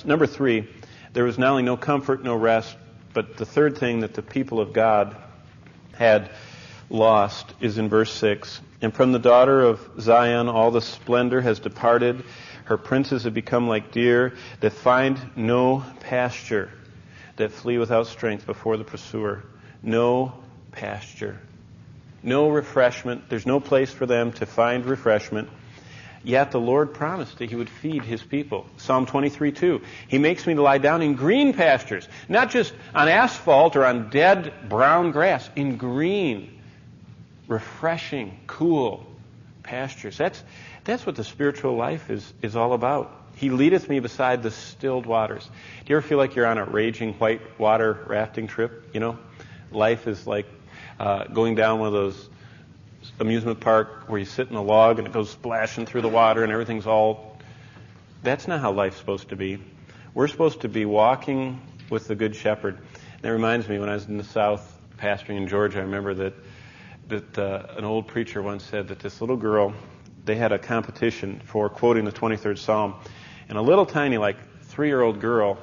Number 3, there was not only no comfort, no rest, but the third thing that the people of God had lost is in verse 6. And from the daughter of Zion all the splendor has departed. Her princes have become like deer that find no pasture, that flee without strength before the pursuer. No pasture. No refreshment. There's no place for them to find refreshment. Yet the Lord promised that He would feed His people. Psalm 23:2. He makes me to lie down in green pastures, not just on asphalt or on dead brown grass, in green, refreshing, cool pastures. That's what the spiritual life is all about. He leadeth me beside the stilled waters. Do you ever feel like you're on a raging white water rafting trip? You know, life is like going down one of those amusement park where you sit in a log and it goes splashing through the water and everything's all... That's not how life's supposed to be. We're supposed to be walking with the Good Shepherd. And that reminds me, when I was in the South pastoring in Georgia, I remember that an old preacher once said that this little girl, they had a competition for quoting the 23rd Psalm, and a little tiny, like 3-year-old girl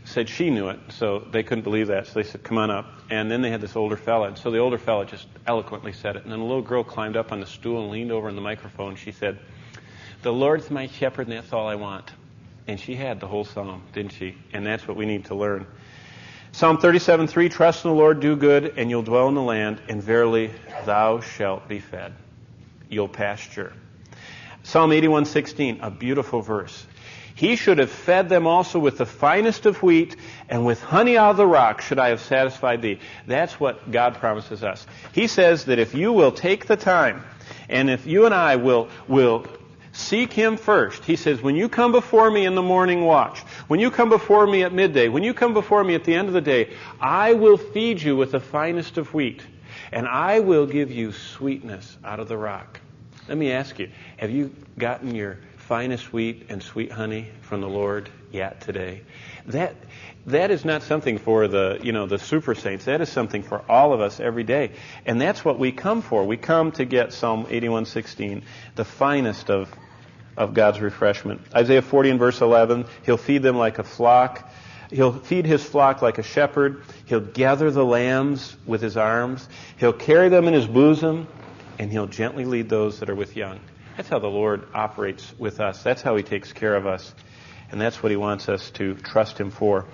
said she knew it, so they couldn't believe that, so they said, come on up. And then they had this older fella, and so the older fella just eloquently said it, and then the little girl climbed up on the stool and leaned over in the microphone, and she said, the Lord's my shepherd, and that's all I want. And she had the whole psalm, didn't she? And that's what we need to learn. Psalm 37:3, trust in the Lord, do good, and you'll dwell in the land, and verily thou shalt be fed. You'll pasture. Psalm 81:16, a beautiful verse. He should have fed them also with the finest of wheat, and with honey out of the rock should I have satisfied thee. That's what God promises us. He says that if you will take the time, and if you and I will seek Him first, He says, when you come before me in the morning watch, when you come before me at midday, when you come before me at the end of the day, I will feed you with the finest of wheat, and I will give you sweetness out of the rock. Let me ask you, have you gotten your finest wheat and sweet honey from the Lord yet today? That is not something for the super saints. That is something for all of us every day. And that's what we come for. We come to get Psalm 81:16, the finest of God's refreshment. Isaiah 40 and verse 11, He'll feed them like a flock. He'll feed His flock like a shepherd. He'll gather the lambs with His arms. He'll carry them in His bosom, and He'll gently lead those that are with young. That's how the Lord operates with us. That's how He takes care of us. And that's what He wants us to trust Him for.